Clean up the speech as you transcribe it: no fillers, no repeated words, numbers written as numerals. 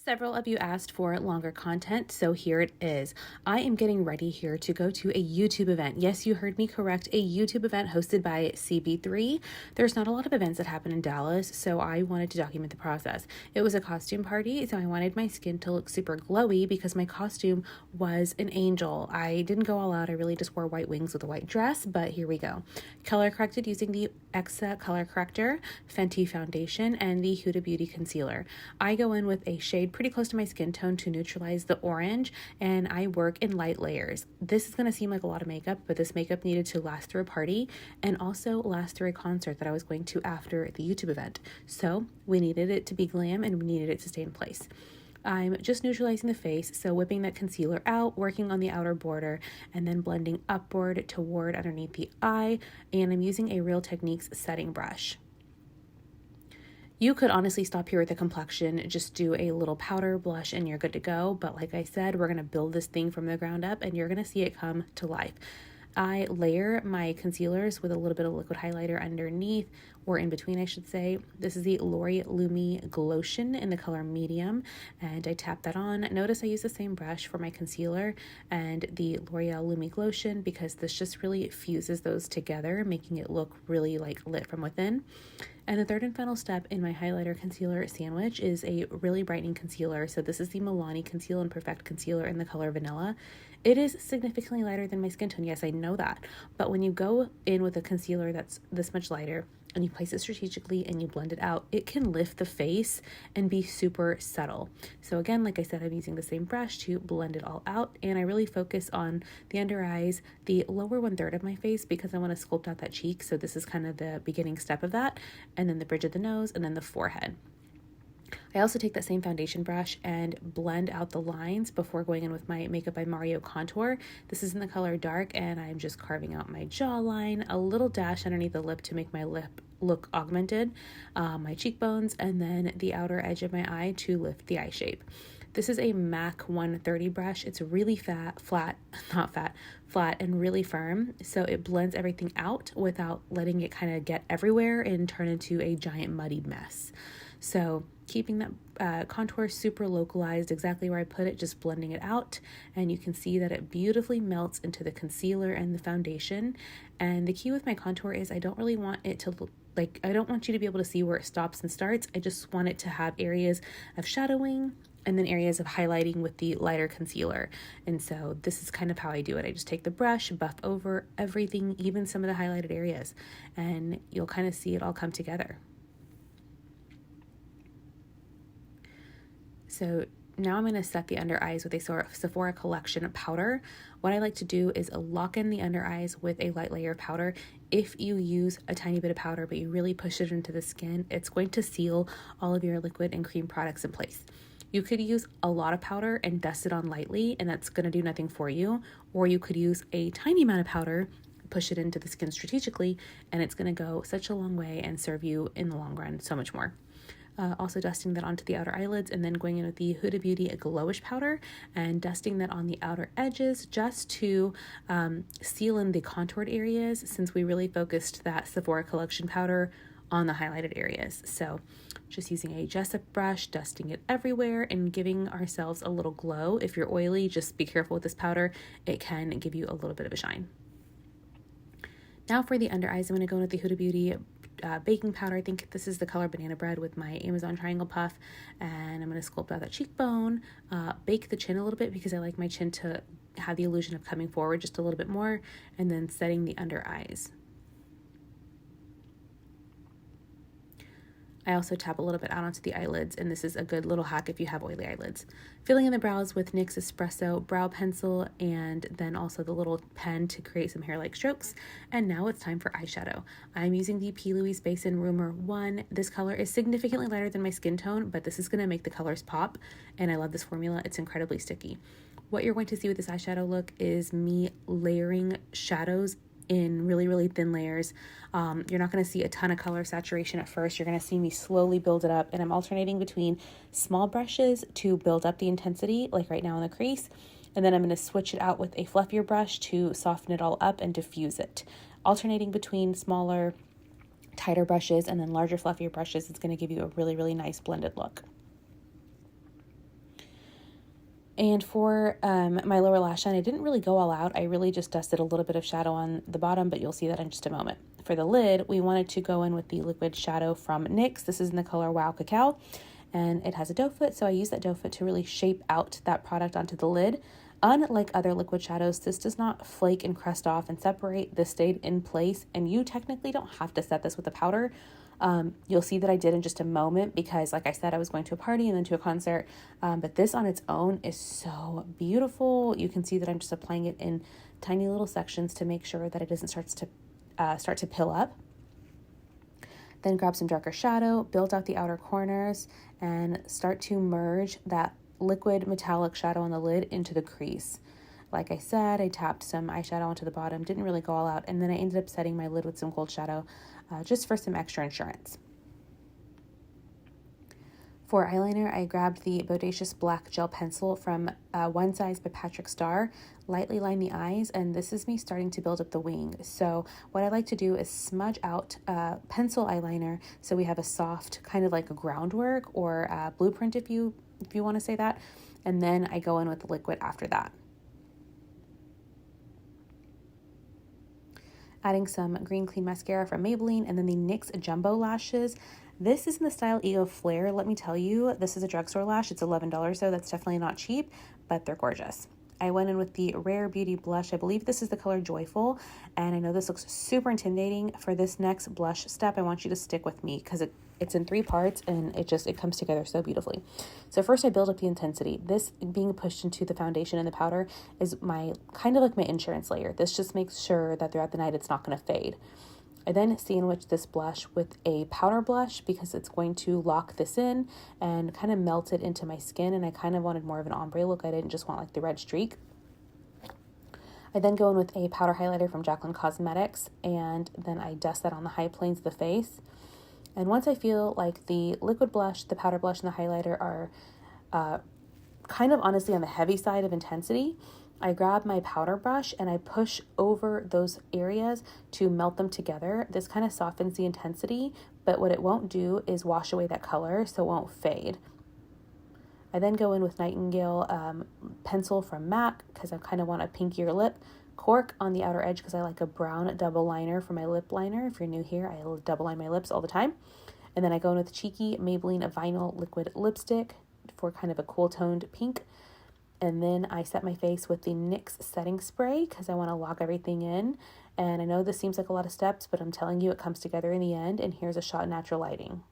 Several of you asked for longer content, so here it is. I am getting ready here to go to a YouTube event. Yes, you heard me correct, a YouTube event hosted by CB3. There's not a lot of events that happen in Dallas, so I wanted to document the process. It was a costume party, so I wanted my skin to look super glowy because my costume was an angel. I didn't go all out, I really just wore white wings with a white dress, but here we go. Color corrected using the Exa color corrector, Fenty foundation, and the Huda Beauty concealer. I go in with a shade pretty close to my skin tone to neutralize the orange, and I work in light layers. This is going to seem like a lot of makeup, but this makeup needed to last through a party and also last through a concert that I was going to after the YouTube event. So we needed it to be glam and we needed it to stay in place. I'm just neutralizing the face, so whipping that concealer out, working on the outer border, and then blending upward toward underneath the eye, and I'm using a Real Techniques setting brush. You could honestly stop here with the complexion, just do a little powder, blush, and you're good to go. But like I said, we're going to build this thing from the ground up and you're going to see it come to life. I layer my concealers with a little bit of liquid highlighter underneath, or in between, I should say. This is the L'Oreal Lumi Glotion in the color medium, and I tap that on. Notice I use the same brush for my concealer and the L'Oreal Lumi Glotion because this just really fuses those together, making it look really like lit from within. And the third and final step in my highlighter concealer sandwich is a really brightening concealer. So this is the Milani Conceal and Perfect Concealer in the color Vanilla. It is significantly lighter than my skin tone. Yes, I know that. But when you go in with a concealer that's this much lighter and you place it strategically and you blend it out, it can lift the face and be super subtle. So again, like I said, I'm using the same brush to blend it all out, and I really focus on the under eyes, the lower 1/3 of my face, because I want to sculpt out that cheek. So this is kind of the beginning step of that, and then the bridge of the nose, and then the forehead. I also take that same foundation brush and blend out the lines before going in with my Makeup by Mario contour. This is in the color dark, and I'm just carving out my jawline, a little dash underneath the lip to make my lip look augmented, my cheekbones, and then the outer edge of my eye to lift the eye shape. This is a MAC 130 brush. It's really flat, and really firm. So it blends everything out without letting it kind of get everywhere and turn into a giant muddied mess. So keeping that contour super localized, exactly where I put it, just blending it out. And you can see that it beautifully melts into the concealer and the foundation. And the key with my contour is I don't really want it to look like, I don't want you to be able to see where it stops and starts. I just want it to have areas of shadowing and then areas of highlighting with the lighter concealer. And so this is kind of how I do it. I just take the brush, buff over everything, even some of the highlighted areas, and you'll kind of see it all come together. So now I'm going to set the under eyes with a Sephora Collection powder. What I like to do is lock in the under eyes with a light layer of powder. If you use a tiny bit of powder, but you really push it into the skin, it's going to seal all of your liquid and cream products in place. You could use a lot of powder and dust it on lightly, and that's going to do nothing for you. Or you could use a tiny amount of powder, push it into the skin strategically, and it's going to go such a long way and serve you in the long run so much more. Also dusting that onto the outer eyelids, and then going in with the Huda Beauty Glowish powder and dusting that on the outer edges just to seal in the contoured areas, since we really focused that Sephora Collection powder on the highlighted areas. So just using a Jessup brush, dusting it everywhere and giving ourselves a little glow. If you're oily, just be careful with this powder. It can give you a little bit of a shine. Now for the under eyes, I'm going to go in with the Huda Beauty baking powder. I think this is the color Banana Bread with my Amazon Triangle Puff, and I'm going to sculpt out that cheekbone, bake the chin a little bit because I like my chin to have the illusion of coming forward just a little bit more, and then setting the under eyes. I also tap a little bit out onto the eyelids, and this is a good little hack if you have oily eyelids. Filling in the brows with NYX Espresso brow pencil, and then also the little pen to create some hair-like strokes. And now it's time for eyeshadow. I'm using the P. Louise Basin Rumor 1. This color is significantly lighter than my skin tone, but this is going to make the colors pop, and I love this formula. It's incredibly sticky. What you're going to see with this eyeshadow look is me layering shadows in really, really thin layers. You're not going to see a ton of color saturation at first. You're going to see me slowly build it up, and I'm alternating between small brushes to build up the intensity, like right now in the crease, and then I'm going to switch it out with a fluffier brush to soften it all up and diffuse it. Alternating between smaller, tighter brushes and then larger, fluffier brushes is going to give you a really, really nice blended look. And for my lower lash line, I didn't really go all out. I really just dusted a little bit of shadow on the bottom, but you'll see that in just a moment. For the lid, we wanted to go in with the liquid shadow from NYX. This is in the color Wow Cacao, and it has a doe foot, so I use that doe foot to really shape out that product onto the lid. Unlike other liquid shadows, this does not flake and crest off and separate. This stayed in place, and you technically don't have to set this with a powder. You'll see that I did in just a moment because, like I said, I was going to a party and then to a concert, but this on its own is so beautiful. You can see that I'm just applying it in tiny little sections to make sure that it doesn't start to pill up. Then grab some darker shadow, build out the outer corners, and start to merge that liquid metallic shadow on the lid into the crease. Like I said, I tapped some eyeshadow onto the bottom, didn't really go all out, and then I ended up setting my lid with some gold shadow just for some extra insurance. For eyeliner, I grabbed the Bodacious Black Gel Pencil from One Size by Patrick Starr, lightly line the eyes, and this is me starting to build up the wing. So what I like to do is smudge out pencil eyeliner so we have a soft kind of like a groundwork or blueprint if you want to say that, and then I go in with the liquid after that. Adding some Green Clean Mascara from Maybelline, and then the NYX Jumbo Lashes. This is in the style Ego Flare. Let me tell you, this is a drugstore lash. It's $11, so that's definitely not cheap, but they're gorgeous. I went in with the Rare Beauty blush. I believe this is the color Joyful, and I know this looks super intimidating. For this next blush step, I want you to stick with me because it's in 3 parts and it comes together so beautifully. So first I build up the intensity. This being pushed into the foundation and the powder is my kind of like my insurance layer. This just makes sure that throughout the night it's not going to fade. I then sandwich this blush with a powder blush because it's going to lock this in and kind of melt it into my skin, and I kind of wanted more of an ombre look. I didn't just want like the red streak. I then go in with a powder highlighter from Jaclyn Cosmetics, and then I dust that on the high planes of the face. And once I feel like the liquid blush, the powder blush, and the highlighter are kind of honestly on the heavy side of intensity, I grab my powder brush and I push over those areas to melt them together. This kind of softens the intensity, but what it won't do is wash away that color, so it won't fade. I then go in with Nightingale pencil from MAC because I kind of want a pinkier lip. Cork on the outer edge because I like a brown double liner for my lip liner. If you're new here, I double line my lips all the time. And then I go in with Cheeky Maybelline Vinyl Liquid Lipstick for kind of a cool toned pink. And then I set my face with the NYX setting spray because I want to lock everything in. And I know this seems like a lot of steps, but I'm telling you it comes together in the end. And here's a shot of natural lighting.